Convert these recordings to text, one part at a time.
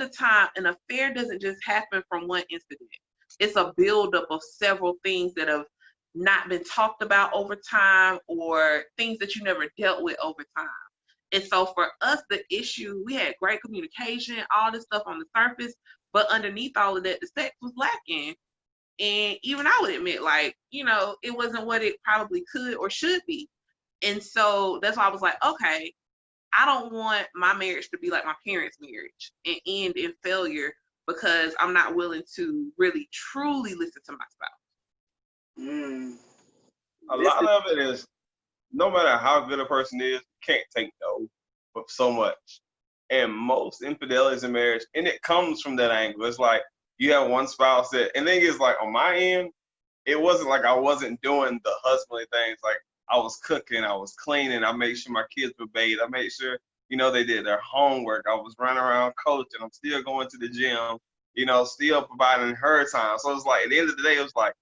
the time, an affair doesn't just happen from one incident. It's a buildup of several things that have not been talked about over time, or things that you never dealt with over time. And so for us, the issue, we had great communication, all this stuff on the surface, but underneath all of that, the sex was lacking. And even I would admit, like, it wasn't what it probably could or should be. And so that's why I was like, okay, I don't want my marriage to be like my parents' marriage and end in failure because I'm not willing to really truly listen to my spouse. A lot of it is, no matter how good a person is, you can't take no for so much. And most infidelities in marriage, and it comes from that angle. It's like you have one spouse that, and then it's like on my end, it wasn't like I wasn't doing the husbandly things. Like I was cooking, I was cleaning, I made sure my kids were bathed, I made sure, they did their homework. I was running around coaching, I'm still going to the gym, still providing her time. So it's like at the end of the day, it was like,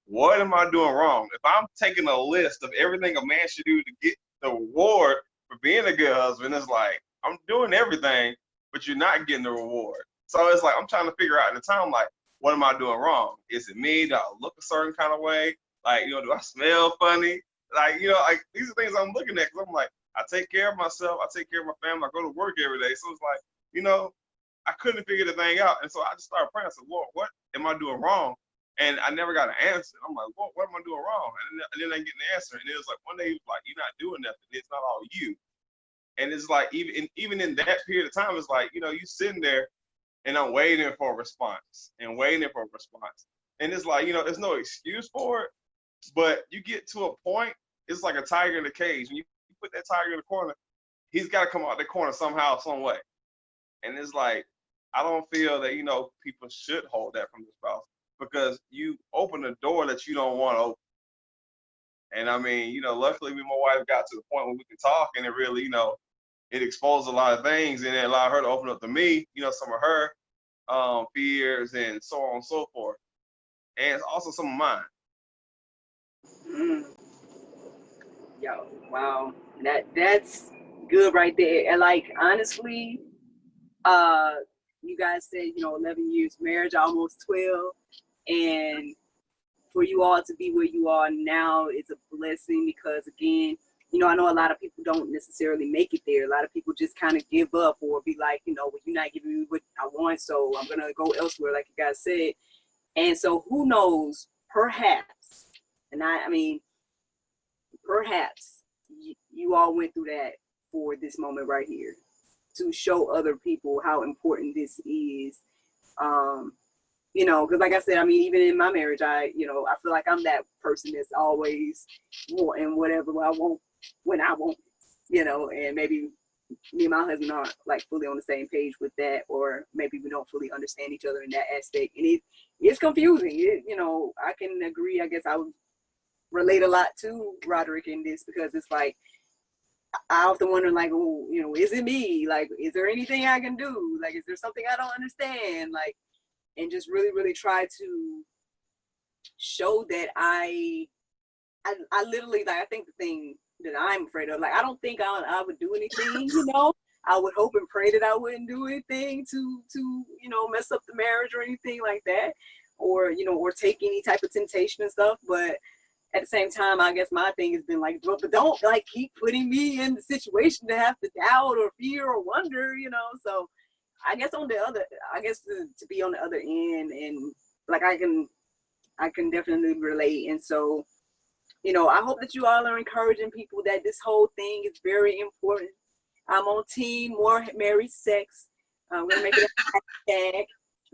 what am I doing wrong? If I'm taking a list of everything a man should do to get the reward for being a good husband, it's like, I'm doing everything, but you're not getting the reward. So it's like, I'm trying to figure out at the time, like, what am I doing wrong? Is it me? Do I look a certain kind of way? Like, do I smell funny? Like, like these are things I'm looking at, because I'm like, I take care of myself. I take care of my family. I go to work every day. So it's like, I couldn't figure the thing out. And so I just started praying. I said, Lord, what am I doing wrong? And I never got an answer. I'm like, what am I doing wrong? And then I get an answer. And it was like, one day he was like, you're not doing nothing. It's not all you. And it's like, even in that period of time, it's like, you sitting there and I'm waiting for a response and waiting for a response. And it's like, there's no excuse for it, but you get to a point, it's like a tiger in the cage. When you put that tiger in the corner, he's got to come out the corner somehow, some way. And it's like, I don't feel that, people should hold that from the spouse, because you open a door that you don't want to open. And I mean, luckily me and my wife got to the point where we can talk, and it really, it exposed a lot of things, and it allowed her to open up to me, some of her fears and so on and so forth. And also some of mine. Yo, wow. That's good right there. And like, honestly, you guys said, 11 years marriage, almost 12. And for you all to be where you are now is a blessing, because again, I know a lot of people don't necessarily make it there. A lot of people just kind of give up or be like, well, you're not giving me what I want, so I'm going to go elsewhere, like you guys said. And so who knows, perhaps, and I mean, perhaps you all went through that for this moment right here, to show other people how important this is. Because like I said, I mean, even in my marriage, I feel like I'm that person that's always wanting whatever I want when I want, and maybe me and my husband aren't like fully on the same page with that, or maybe we don't fully understand each other in that aspect. And it's confusing. I can agree. I guess I would relate a lot to Roderick in this, because it's like, I often wonder, like, oh, is it me? Like, is there anything I can do? Like, is there something I don't understand? Like, and just really, really try to show that I literally, like, I think the thing that I'm afraid of, like, I don't think I would do anything, I would hope and pray that I wouldn't do anything to mess up the marriage or anything like that, or, or take any type of temptation and stuff. But at the same time, I guess my thing has been like, but don't like keep putting me in the situation to have to doubt or fear or wonder, so I guess to be on the other end, and like I can definitely relate. And so, I hope that you all are encouraging people that this whole thing is very important. I'm on team more married sex. I'm gonna make it a hashtag.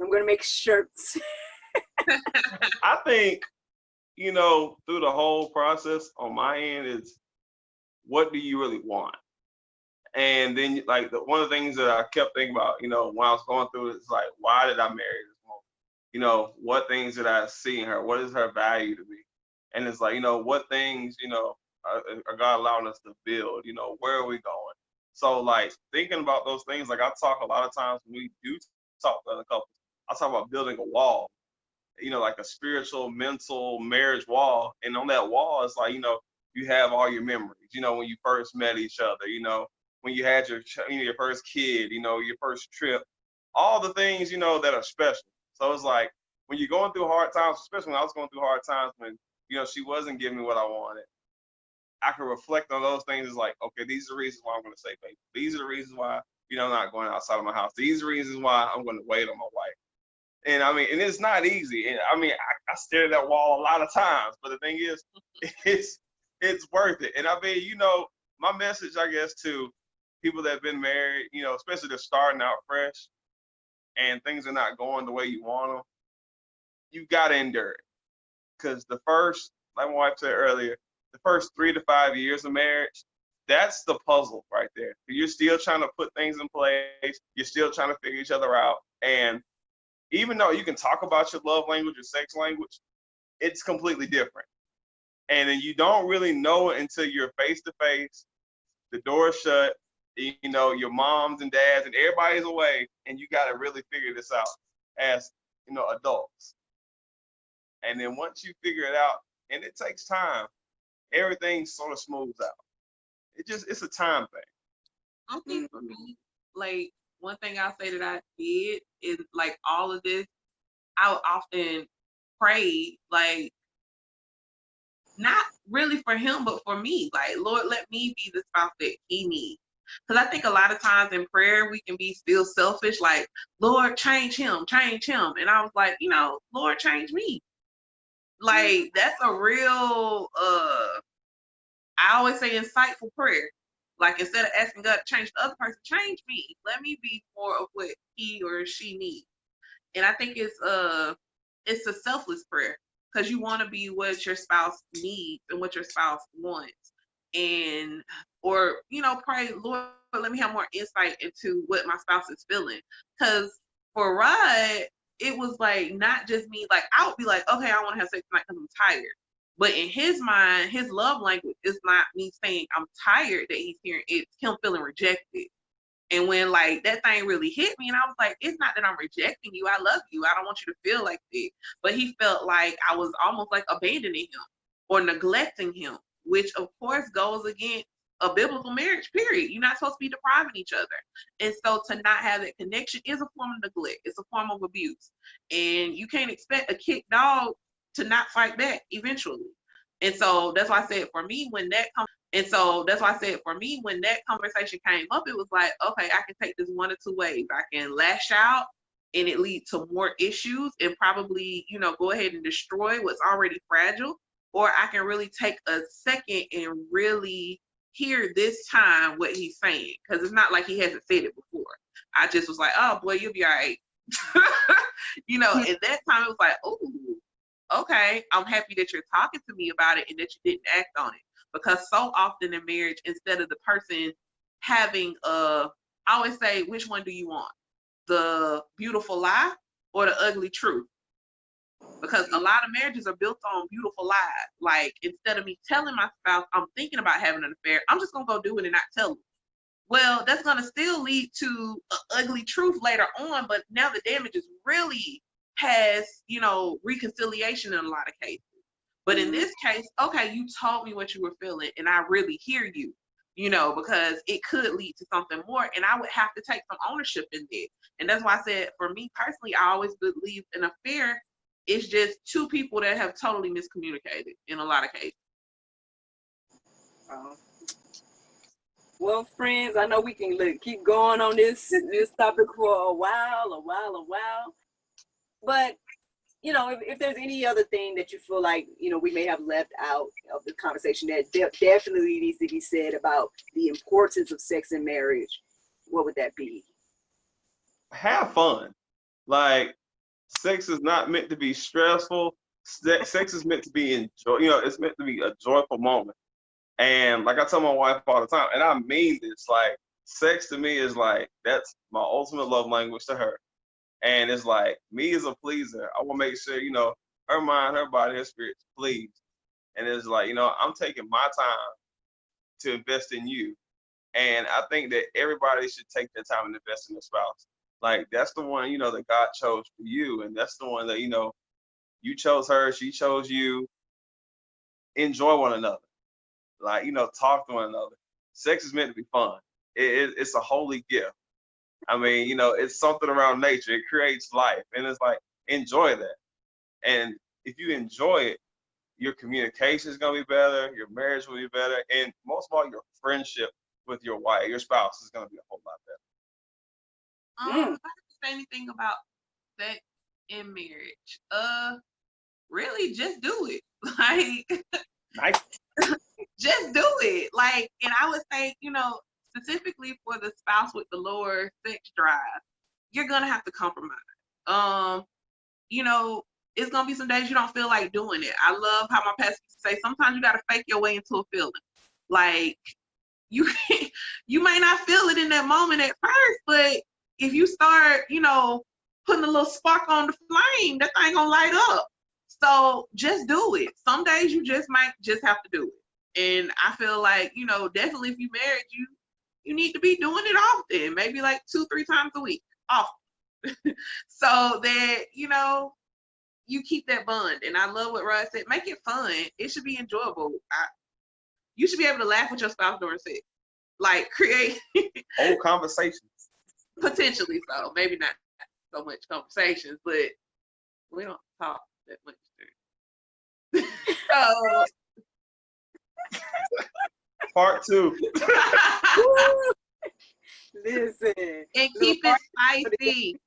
I'm gonna make shirts. I think, through the whole process on my end is, what do you really want? And then, like, one of the things that I kept thinking about, when I was going through it, is like, why did I marry this woman? What things did I see in her? What is her value to me? And it's like, what things, are God allowing us to build? Where are we going? So, like, thinking about those things, like, I talk a lot of times when we do talk to other couples, I talk about building a wall, like a spiritual, mental marriage wall. And on that wall, it's like, you have all your memories, when you first met each other, when you had your first kid, your first trip all the things, you know, that are special. So it's like when you're going through hard times, especially when I was going through hard times when, you know, she wasn't giving me what I wanted, I can reflect on those things as like, okay, these are the reasons why I'm going to stay faithful. These are the reasons why, you know, I'm not going outside of my house. These are the reasons why I'm going to wait on my wife. And I mean, and it's not easy. And I mean, I stare at that wall a lot of times, but the thing is, it's worth it. And I mean, you know, my message, I guess, to people that have been married, you know, especially they're starting out fresh and things are not going the way you want them, you got to endure it. Because the first, like my wife said earlier, the first 3 to 5 years of marriage, that's the puzzle right there. You're still trying to put things in place. You're still trying to figure each other out. And even though you can talk about your love language, your sex language, it's completely different. And then you don't really know it until you're face to face, the door's shut, you know, your moms and dads and everybody's away, and you got to really figure this out as, you know, adults. And then once you figure it out, and it takes time, everything sort of smooths out. It's a time thing. I think for me, like one thing I'll say that I did is like all of this, I would often pray, like not really for him, but for me. Like, Lord, let me be the spouse that he needs. Because I think a lot of times in prayer, we can be still selfish, like, Lord, change him, change him. And I was like, you know, Lord, change me. Like, that's a real, I always say insightful prayer. Like, instead of asking God to change the other person, change me. Let me be more of what he or she needs. And I think it's a selfless prayer because you want to be what your spouse needs and what your spouse wants. And or you know, pray, Lord, let me have more insight into what my spouse is feeling. Because for Rod, it was like not just me, like I would be like, okay, I want to have sex tonight because I'm tired. But in his mind, his love language is not me saying I'm tired that he's hearing, it's him feeling rejected. And when like that thing really hit me, and I was like, it's not that I'm rejecting you. I love you. I don't want you to feel like that. But he felt like I was almost like abandoning him or neglecting him, which of course goes against a biblical marriage, period. You're not supposed to be depriving each other. And so to not have that connection is a form of neglect. It's a form of abuse. And you can't expect a kick dog to not fight back eventually. And so that's why I said for me, when that comes, and so that's why I said for me, when that conversation came up, it was like, okay, I can take this one or two ways. I can lash out and it lead to more issues and probably, you know, go ahead and destroy what's already fragile. Or I can really take a second and really hear this time what he's saying. Because it's not like he hasn't said it before. I just was like, oh boy, you'll be all right. You know, at that time it was like, oh, okay, I'm happy that you're talking to me about it and that you didn't act on it. Because so often in marriage, instead of the person having I always say, which one do you want? The beautiful lie or the ugly truth? Because a lot of marriages are built on beautiful lies. Like instead of me telling my spouse I'm thinking about having an affair, I'm just gonna go do it and not tell them. Well, that's gonna still lead to an ugly truth later on, but now the damage is really past, you know, reconciliation in a lot of cases. But in this case, okay, you told me what you were feeling, and I really hear you, you know, because it could lead to something more, and I would have to take some ownership in it. And that's why I said, for me personally, I always believe an affair is just two people that have totally miscommunicated in a lot of cases. Well, friends, I know we can keep going on this topic for a while. But you know, if there's any other thing that you feel like, you know, we may have left out of the conversation that definitely needs to be said about the importance of sex in marriage, what would that be? Have fun. Like, sex is not meant to be stressful. Sex is meant to be enjoy. You know, it's meant to be a joyful moment. And like I tell my wife all the time, and I mean this, like, sex to me is like, that's my ultimate love language to her. And it's like, me as a pleaser, I want to make sure, you know, her mind, her body, her spirit's pleased. And it's like, you know, I'm taking my time to invest in you. And I think that everybody should take their time and invest in their spouse. Like, that's the one, you know, that God chose for you. And that's the one that, you know, you chose her, she chose you. Enjoy one another. Like, you know, talk to one another. Sex is meant to be fun. It's a holy gift. I mean, you know, it's something around nature. It creates life. And it's like, enjoy that. And if you enjoy it, your communication is going to be better. Your marriage will be better. And most of all, your friendship with your wife, your spouse is going to be a whole lot better. If I could say anything about sex in marriage, really just do it. Like, Nice. just do it. Like, and I would say, you know, specifically for the spouse with the lower sex drive, you're gonna have to compromise. You know, it's gonna be some days you don't feel like doing it. I love how my pastor used to say sometimes you gotta fake your way into a feeling. Like, you you may not feel it in that moment at first, but if you start, you know, putting a little spark on the flame, that thing gonna light up. So just do it. Some days you just might just have to do it. And I feel like, you know, definitely if you married, you need to be doing it often, maybe like 2-3 times a week, often. So that, you know, you keep that bond. And I love what Rod said. Make it fun. It should be enjoyable. You should be able to laugh with your spouse during sex. Like, create Whole conversations. potentially so. Maybe not so much conversations, but we don't talk that much. So Part 2. Listen. And keep it spicy.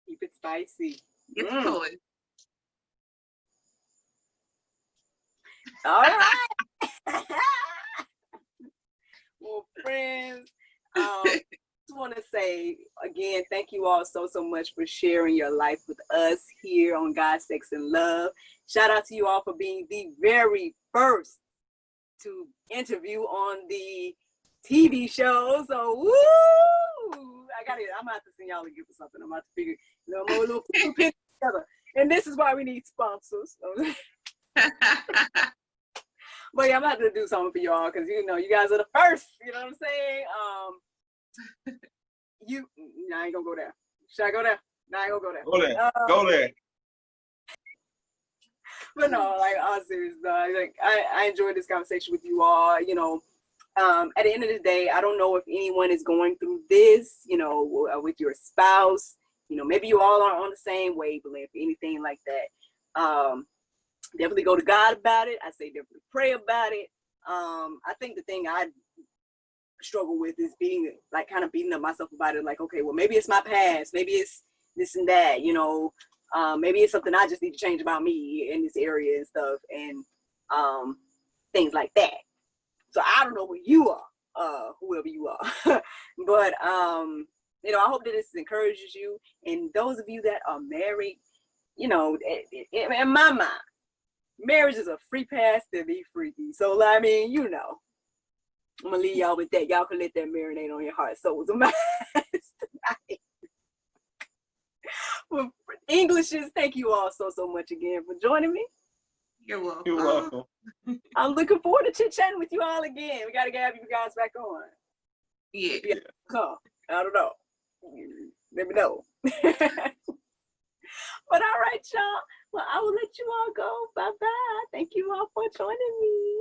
Keep it spicy. Get the toy. All right. Well, friends, I just want to say again, thank you all so much for sharing your life with us here on God, Sex, and Love. Shout out to you all for being the very first to interview on the TV show. So, woo! I'm gonna have to send y'all a gift or something. I'm about to figure, you know, more little pictures together. And this is why we need sponsors. But yeah, I'm about to do something for y'all because you know you guys are the first. You know what I'm saying? I ain't gonna go there. Should I go there? No, I ain't gonna go there. Go there. Go there. But no, like all serious though, like I enjoyed this conversation with you all. You know, at the end of the day, I don't know if anyone is going through this. You know, with your spouse. You know, maybe you all are on the same wavelength, anything like that. Definitely go to God about it. I say definitely pray about it. I think the thing I struggle with is being like kind of beating up myself about it. Like, okay, well, maybe it's my past. Maybe it's this and that, you know, maybe it's something I just need to change about me in this area and stuff and things like that. So I don't know where you are, whoever you are, but, you know, I hope that this encourages you. And those of you that are married, you know, in my mind, marriage is a free pass to be freaky. So, I mean, you know, I'm going to leave y'all with that. Y'all can let that marinate on your heart, souls, and minds tonight. Well, Englishes, thank you all so much again for joining me. You're welcome. You're welcome. I'm looking forward to chit-chatting with you all again. We got to have you guys back on. Yeah. Come. I don't know. Let me know. But all right, y'all. Well, I will let you all go. Bye-bye. Thank you all for joining me.